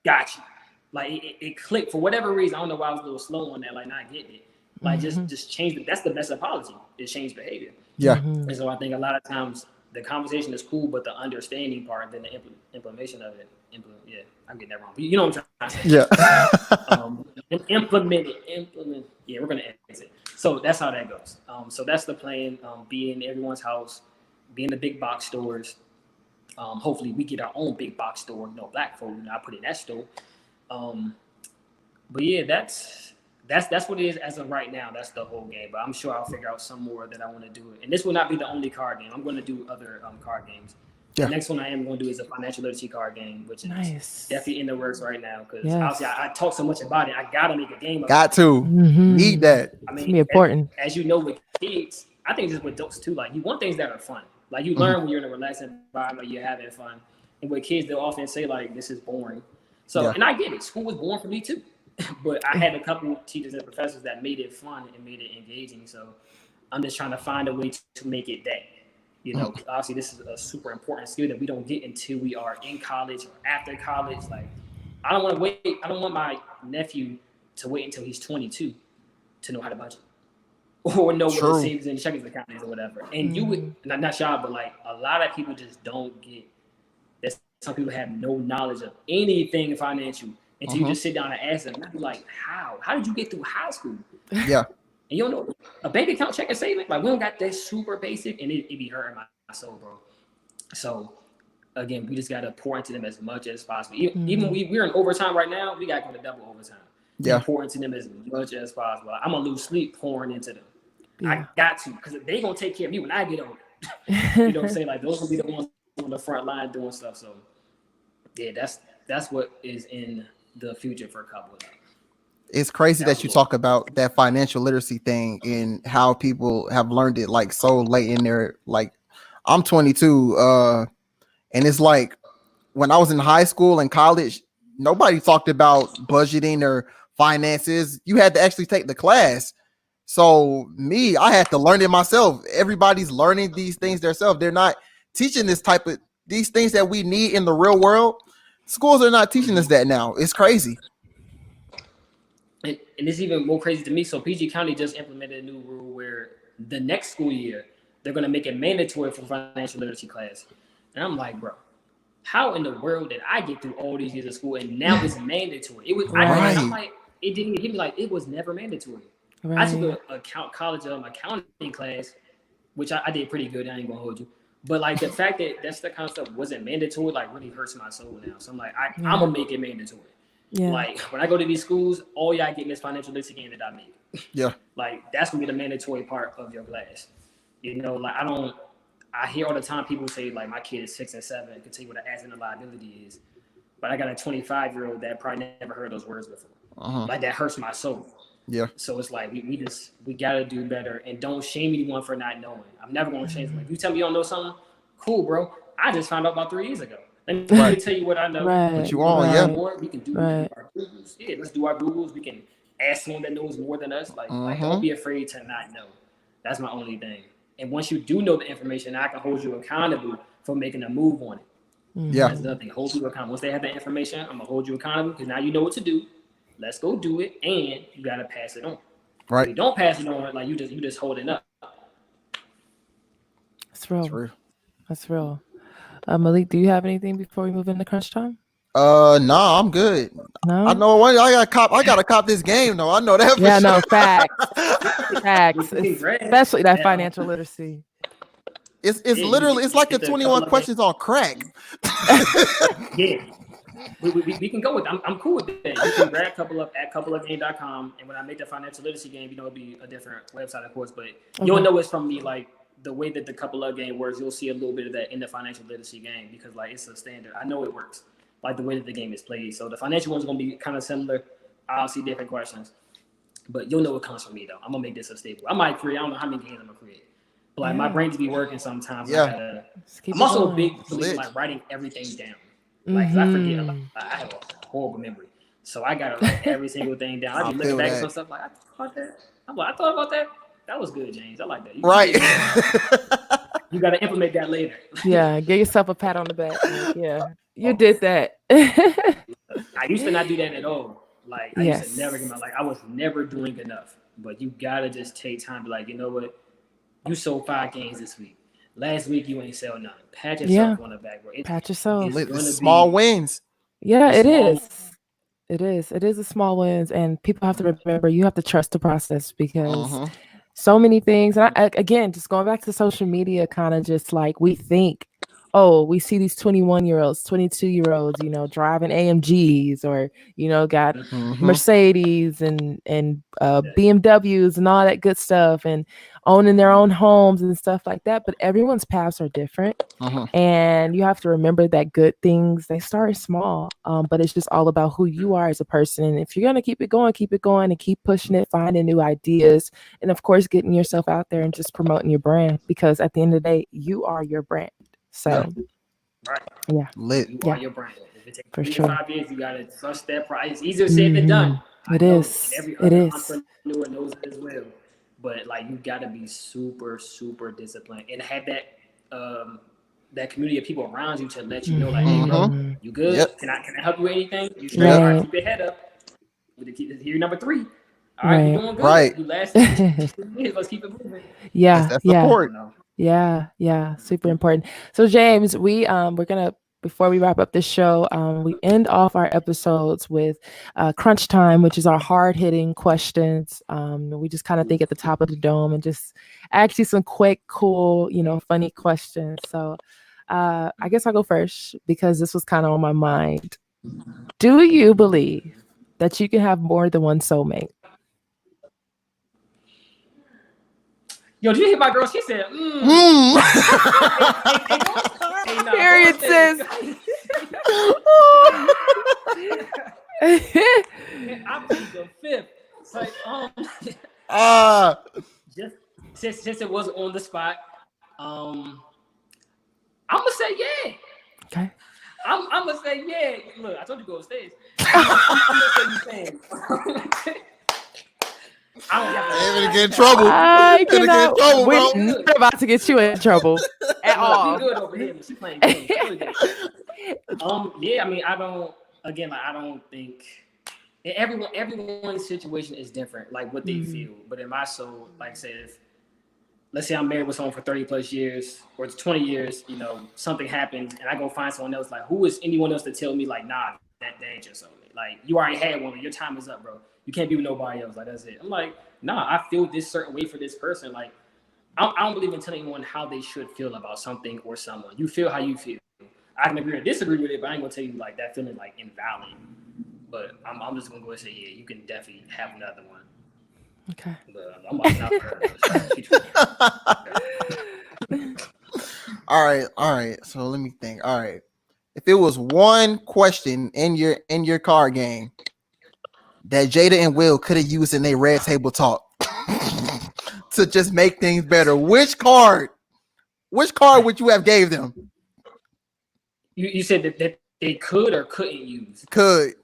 gotcha. Like it clicked for whatever reason. I don't know why I was a little slow on that, like not getting it. Like just change it. That's the best apology, is change behavior. Yeah. And so I think a lot of times the conversation is cool, but the understanding part and then the implementation of it. I'm getting that wrong. But you know what I'm trying to say. Yeah. Implement. Yeah, we're gonna exit. So that's how that goes. So that's the plan. Be in everyone's house, be in the big box stores. Hopefully we get our own big box store. Black folk, I put in that store. But yeah, that's what it is as of right now. That's the whole game. But I'm sure I'll figure out some more that I want to do. And this will not be the only card game. I'm going to do other card games. Yeah. The next one I am going to do is a financial literacy card game, which is definitely in the works right now. Because obviously I talk so much about it. I got to make a game of it. Got to. Need that. I mean, it's important. As you know, with kids, I think just with adults too, like you want things that are fun. Like you learn when you're in a relaxed environment, you're having fun. And with kids, they'll often say like, this is boring. So, and I get it. School was boring for me too. But I had a couple of teachers and professors that made it fun and made it engaging. So I'm just trying to find a way to make it that. Obviously this is a super important skill that we don't get until we are in college or after college. Like, I don't want to wait. I don't want my nephew to wait until he's 22 to know how to budget or know what the savings and checking account is or whatever. And you would not shy, but like a lot of people just don't get. That's some people have no knowledge of anything financial until you Uh-huh. just sit down and ask them. And I'd be like, how did you get through high school? Yeah. And you don't know a bank account, check and saving. Like, we don't got that super basic, and it be hurting my soul, bro. So again, we just gotta pour into them as much as possible. Even we're in overtime right now, we gotta go to double overtime. Yeah. Pour into them as much as possible. I'm gonna lose sleep pouring into them. Yeah. I got to, because they gonna take care of me when I get older. You know what I'm saying? Like, those will be the ones on the front line doing stuff. So yeah, that's what is in the future for CoupleUp. It's crazy that you talk about that financial literacy thing and how people have learned it like so late in their, like, I'm 22, and it's like when I was in high school and college, nobody talked about budgeting or finances. You had to actually take the class. So I had to learn it myself. Everybody's learning these things themselves. They're not teaching these things that we need in the real world. Schools are not teaching us that now. It's crazy. And it's even more crazy to me. So PG County just implemented a new rule where the next school year, they're going to make it mandatory for financial literacy class. And I'm like, bro, how in the world did I get through all these years of school and now it's mandatory? It was Right. I'm like, it didn't even hit me like it was never mandatory. Right. I took a college accounting class, which I did pretty good. I ain't gonna hold you. But like the fact that that's the kind of stuff wasn't mandatory, like, really hurts my soul now. So I'm like, I'm gonna make it mandatory. Yeah. Like, when I go to these schools, all y'all getting this financial literacy game that I make. Yeah. Like, that's gonna be the mandatory part of your class. You know, like, I hear all the time people say, like, my kid is 6 and 7 and can tell you what an asset and liability is. But I got a 25-year-old that probably never heard those words before. Uh-huh. Like, that hurts my soul. Yeah. So it's like we gotta do better, and don't shame anyone for not knowing. I'm never gonna change them. If you tell me you don't know something, cool, bro. I just found out about 3 years ago. Let me tell you what I know. Right. But you all, yeah. We can do our Googles. Yeah, let's do our Googles. We can ask someone that knows more than us. Like, don't be afraid to not know. That's my only thing. And once you do know the information, I can hold you accountable for making a move on it. Yeah. That's nothing. Hold you accountable. Once they have the information, I'm gonna hold you accountable because now you know what to do. Let's go do it, and you gotta pass it on. Right. If you don't pass it on, like, you just holding up. That's real. True. That's real. Malik, do you have anything before we move into crunch time? No, I'm good. No. I know what I gotta cop this game though. I know that. For Yeah, sure. no, facts. Especially that financial literacy. It's literally it's like a 21 questions on crack. Yeah. We can go with that. I'm cool with that. You can grab CoupleUp at coupleupgame.com, and when I make the financial literacy game, it'll be a different website, of course, but you'll know it's from me. Like, the way that the CoupleUp game works, you'll see a little bit of that in the financial literacy game because, like, it's a standard. I know it works, like the way that the game is played. So the financial one's gonna be kind of similar. I'll see different questions, but you'll know it comes from me though. I'm gonna make this a staple. I might create. I don't know how many games I'm gonna create, but like my brain to be working sometimes. Yeah. I'm also a big believer in, like, writing everything down. Like, 'cause I forget a lot. I have a horrible memory, so I gotta write every single thing down. I be looking back at some stuff like, I thought about that. I'm like, I thought about that. That was good, James. I like that. Right. You gotta implement that later. Yeah, give yourself a pat on the back. Like, yeah, you did that. I used to not do that at all. Like, I used to never get like, I was never doing enough. But you gotta just take time to, like, you know what? You sold 5 games this week. Last week you ain't sell none. Pat yourself on the back, bro. Pat yourself. Small wins. Yeah, it is. It is. It is a small wins, and people have to remember you have to trust the process because so many things. And again, just going back to social media, kind of just like we think, oh, we see these 21-year-olds, 22-year-olds, you know, driving AMGs or, you know, got Mercedes and BMWs and all that good stuff and owning their own homes and stuff like that. But everyone's paths are different. And you have to remember that good things, they start small, but it's just all about who you are as a person. And if you're going to keep it going and keep pushing it, finding new ideas, and of course, getting yourself out there and just promoting your brand, because at the end of the day, you are your brand. So, lit. You are your brand. If it takes For 3 sure. to 5 years, you gotta trust that price. It's easier said than done. It is. Every It other is. entrepreneur knows it as well. But, like, you gotta be super, super disciplined and have that community of people around you to let you know, like, hey, yo, you good? Yep. Can I help you with anything? You straight? All right, keep your head up. Here, number 3. All right, you're doing good. Right. You last 2 years, let's keep it moving. Yeah. That's support. Yeah, super important. So James, we're gonna before we wrap up this show, we end off our episodes with crunch time, which is our hard hitting questions. We just kind of think at the top of the dome and just ask you some quick, cool, funny questions. So I guess I'll go first because this was kind of on my mind. Do you believe that you can have more than one soulmate? Yo, did you hear my girl? She said, Period, sis. I plead the fifth. It's like, just since it wasn't on the spot, I'm gonna say yeah. Okay. I'm gonna say yeah. Look, I told you to go upstairs. I'm gonna say you saying. I don't have to. They're gonna get in trouble. We're not about to get you in trouble at all. We good over here. She's playing games. Yeah. I mean, I don't think everyone's situation is different, like what they feel. But in my soul, like I said, let's say I'm married with someone for 30 plus years or it's 20 years, something happened and I go find someone else, like who is anyone else to tell me like, nah, that ain't your soulmate. Like you already had one, your time is up, bro. You can't be with nobody else. Like that's it. I'm like, nah, I feel this certain way for this person. Like I don't believe in telling anyone how they should feel about something or someone. You feel how you feel. I can agree or disagree with it, but I ain't gonna tell you like that feeling like invalid. But I'm just gonna go and say, yeah, you can definitely have another one. Okay. But I'm like, not All right. So let me think. All right. If it was one question in your card game that Jada and Will could have used in their red table talk to just make things better, which card would you have gave them? You said that they could or couldn't use. Could.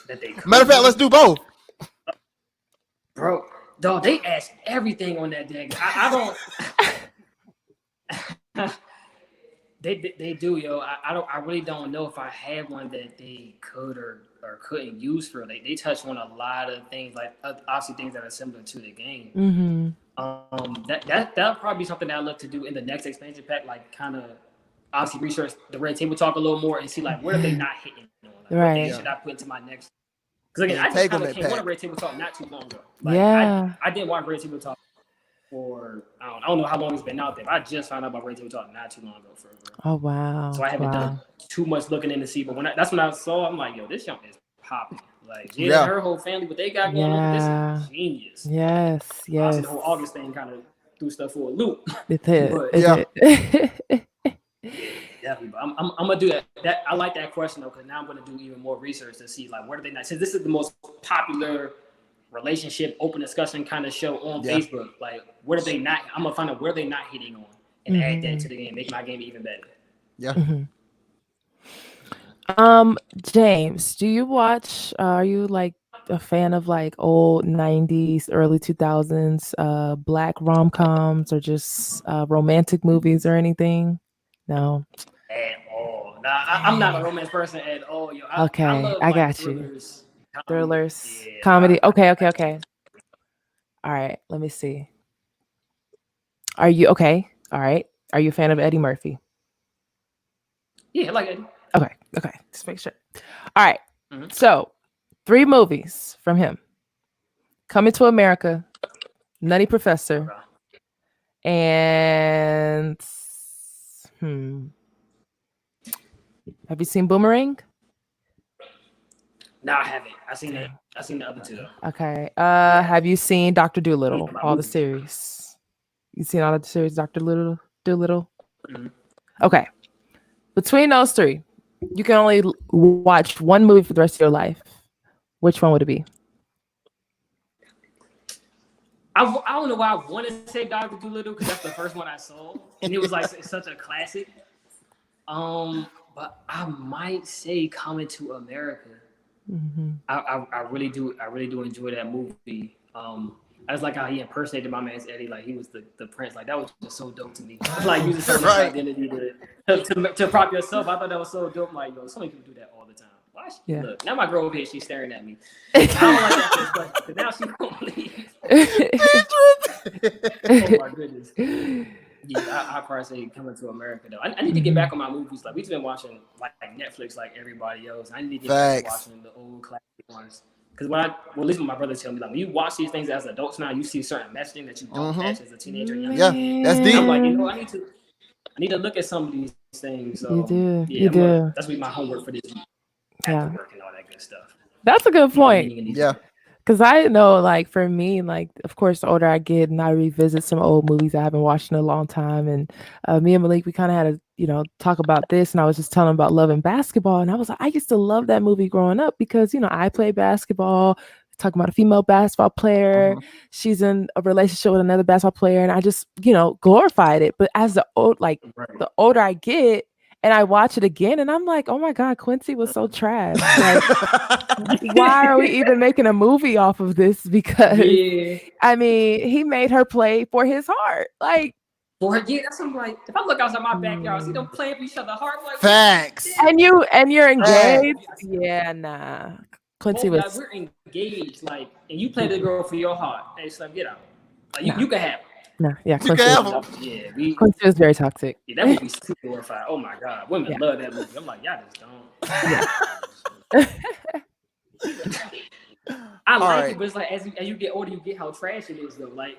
That they could. Matter of fact, let's do both. Bro, dog, they ask everything on that deck. I don't. They do, yo. I really don't know if I had one that they could or couldn't use for. They touch on a lot of things, like obviously things that are similar to the game. That'll probably be something that I look to do in the next expansion pack, like kind of obviously research the red table talk a little more and see like where are they not hitting on, like, right? What should I put into my next? Because again, I just kind of came on a red table talk not too long ago. Like, I didn't watch red table talk for I don't know how long it's been out there. But I just found out about red table talk not too long ago. Oh wow! So I haven't done too much looking in to see. But that's when I saw. I'm like, yo, this young is popping. Like her whole family, what they got going on, this is genius. Yes. Obviously, the whole August thing kind of threw stuff for a loop. It did. But, definitely, but I'm gonna do that. I like that question though, because now I'm gonna do even more research to see like where do they not. Since this is the most popular relationship open discussion kind of show on Facebook, like where do they not? I'm gonna find out where they not hitting on and add that to the game, make my game even better. Yeah. James, do you watch? Are you like a fan of like old 90s, early 2000s, black rom-coms or just romantic movies or anything? No. At all. Nah, I'm not a romance person at all. Yo, I love, I got thrillers, you. Thrillers, comedy. Okay. All right, let me see. Are you okay? All right. Are you a fan of Eddie Murphy? Yeah, I like Eddie. Okay. Just make sure. All right. So, 3 movies from him: Coming to America, Nutty Professor, and have you seen Boomerang? No, I haven't. I've seen the other two though. Okay. Have you seen Dr. Dolittle? All the series. You seen all the series, Dr. Dolittle? Okay. Between those 3, you can only watch one movie for the rest of your life. Which one would it be? I don't know why I want to say Dr. Dolittle because that's the first one I saw, and it was like such a classic. But I might say Coming to America. I really do enjoy that movie. I just like how he impersonated my man's Eddie, like he was the prince. Like that was just so dope to me. It's like using someone's identity to prop yourself. I thought that was so dope. I'm like, yo, so many people do that all the time. Why? Look, now my girl over here, she's staring at me. I don't like that first question, because now she's gonna leave. Oh my goodness. Yeah, I probably say Coming to America though. I need to get back on my movies. Like we've been watching like Netflix like everybody else. I need to get back to watching the old classic ones. Because at least my brother tell me, like when you watch these things as adults now, you see certain messaging that you don't catch as a teenager. Yeah, that's deep. I'm like, I need to look at some of these things. So you do. That's my homework for this week. Yeah, work and all that good stuff. That's a good point. Yeah. Because I know, like, for me, like, of course, the older I get and I revisit some old movies I haven't watched in a long time. And me and Malik, we kind of had a, talk about this. And I was just telling him about Love and Basketball. And I was like, I used to love that movie growing up because, I played basketball, talking about a female basketball player. She's in a relationship with another basketball player. And I just, glorified it. But as the older I get, and I watch it again, and I'm like, oh my God, Quincy was so trash. Like, why are we even making a movie off of this? Because I mean, he made her play for his heart. Like, that's something like if I look outside my backyard, see them playing for each other heart. Like, facts. And you're engaged. Yeah, nah. Quincy was. We're engaged, like, and you play the girl for your heart. Hey, so get out. Like, you can have it. No, yeah, Quincy Quincy was very toxic. Yeah, that would be super glorified. Oh my God, women love that movie. I'm like, y'all just don't. I like it, but it's like as you get older, you get how trash it is, though. Like,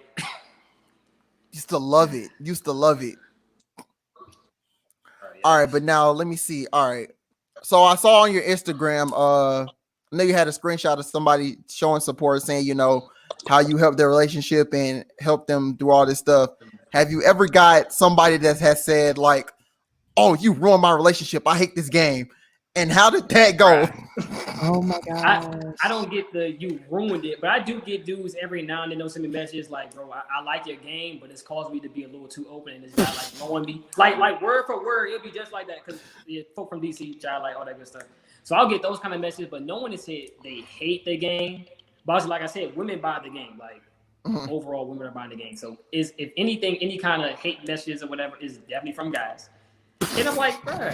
used to love it. All right, but now let me see. All right, so I saw on your Instagram, I know you had a screenshot of somebody showing support, saying, how you help their relationship and help them do all this stuff. Have you ever got somebody that has said like, oh, you ruined my relationship, I hate this game? And how did that go? Oh my God. I don't get you ruined it, but I do get dudes every now and then they'll send me messages like, bro, I like your game, but it's caused me to be a little too open and it's not like knowing me. Like word for word, it'll be just like that because folk from DC, child, like all that good stuff. So I'll get those kind of messages, but no one has said they hate the game. But like I said, women buy the game. Like overall, women are buying the game. So if anything, any kind of hate messages or whatever is definitely from guys. And I'm like, bro,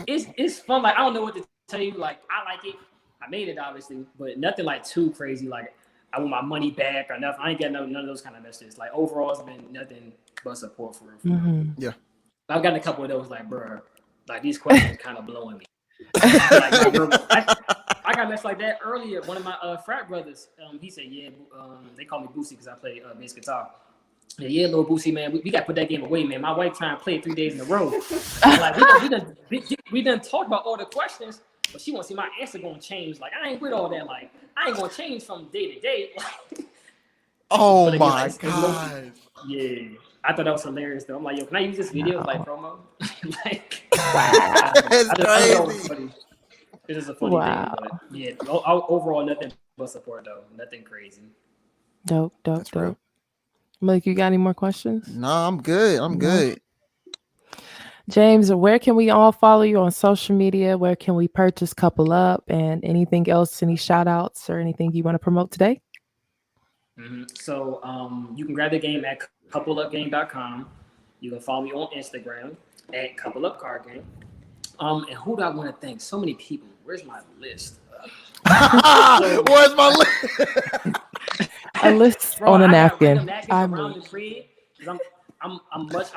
it's fun. Like I don't know what to tell you. Like I like it. I made it obviously, but nothing like too crazy. Like I want my money back or nothing. I ain't got none of those kind of messages. Like overall, it's been nothing but support for real. Yeah, I've gotten a couple of those. Like, bro, like these questions kind of blowing me. I got messed like that earlier. One of my frat brothers, he said, they call me Boosie because I play bass guitar. Yeah, little Boosie, man, we got to put that game away, man. My wife trying to play it 3 days in a row. Like, we done talked about all the questions, but she want to see my answer going to change. Like, I ain't with all that. Like, I ain't going to change from day to day. Oh, my God. Yeah. I thought that was hilarious, though. I'm like, can I use this video as like promo? Like, wow. It's crazy. It is a funny thing, but yeah, overall, nothing but support, though. Nothing crazy. Dope. Malik, you got any more questions? No, I'm good. James, where can we all follow you on social media? Where can we purchase CoupleUp and anything else? Any shout outs or anything you want to promote today? So you can grab the game at CoupleUpGame.com. You can follow me on Instagram at CoupleUpCardGame. And who do I want to thank? So many people. Where's my list? Where's my list? A list on a napkin. I'm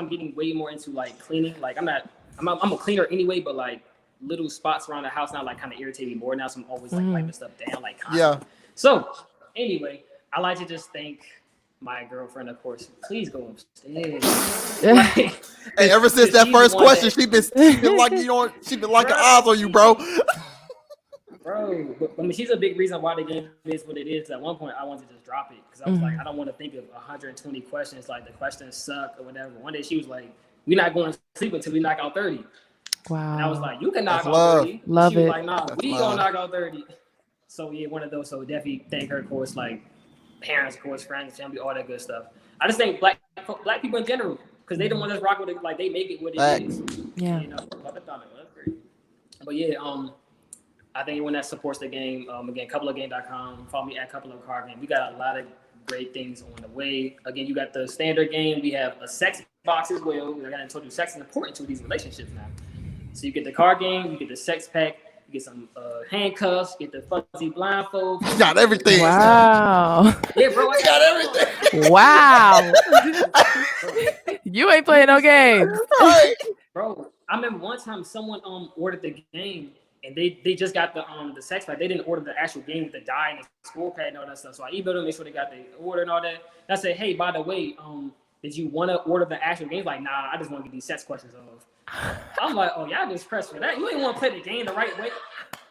getting way more into like cleaning. Like I'm a cleaner anyway, but like little spots around the house now like kind of irritate me more now. So I'm always like wiping stuff down like constantly. Yeah. So anyway, I like to just thank my girlfriend, of course. Please go upstairs. And ever since that first question, she been like she been like an eyes on you, bro. Bro, but I mean, she's a big reason why the game is what it is. At one point, I wanted to just drop it because I was like, I don't want to think of 120 questions. Like the questions suck or whatever. One day she was like, "We're not going to sleep until we knock out 30." Wow. And I was like, "You can knock out 30." Love she was it. like, "Nah, we gonna knock out 30." So yeah, one of those. So definitely thank her, of course, like parents, of course, friends, family, all that good stuff. I just think black people in general because they don't want us rock with it. Like they make it what it is. Yeah. But yeah, I think anyone that supports the game, again, CoupleUpGame.com. Follow me at CoupleUpCardGame. We got a lot of great things on the way. Again, you got the standard game. We have a sex box as well. Like I told you, sex is important to these relationships now. So you get the card game, you get the sex pack, you get some handcuffs, get the fuzzy blindfold. You got everything. Wow. Yeah, bro. I got everything. Wow. You ain't playing no games. Right. Bro, I remember one time someone ordered the game and they just got the sex pack. They didn't order the actual game with the die and the score pad and all that stuff. So I emailed them, make sure they got the order and all that. And I said, hey, by the way, did you want to order the actual game? Like, nah, I just want to get these sex questions off. I'm like, oh, y'all just pressed for that. You ain't want to play the game the right way.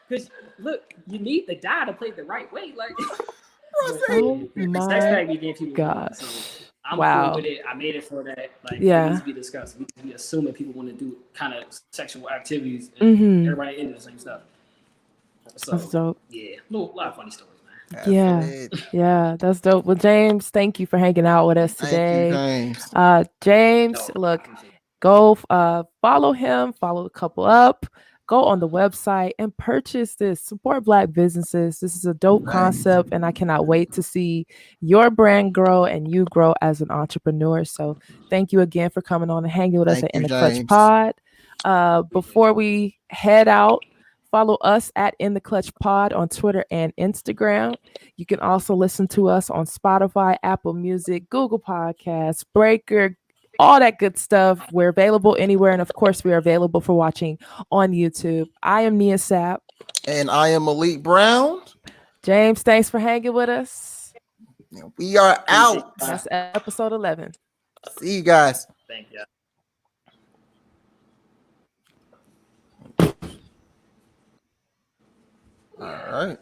Because look, you need the die to play the right way. Like, Oh the sex my pack be getting people gosh. So I'm Wow. cool with it. I made it for that. Like, Yeah. it needs to be discussed. We assuming people want to do kind of sexual activities and everybody into the same stuff. So, That's dope. yeah, a lot of funny stories, man. Yeah, that's dope. Well, James, thank you for hanging out with us today. Thank you, James. James, No, look, go follow him, follow the Couple Up, go on the website and purchase this. Support Black businesses. This is a dope concept, and I cannot wait to see your brand grow and you grow as an entrepreneur. So thank you again for coming on and hanging with us at In the Clutch Pod. Before we head out, follow us at In the Clutch Pod on Twitter and Instagram. You can also listen to us on Spotify, Apple Music, Google Podcasts, Breaker, all that good stuff. We're available anywhere. And of course, we are available for watching on YouTube. I am Nia Sapp. And I am Malik Brown. James, thanks for hanging with us. We are out. That's episode 11. See you guys. Thank you. All right.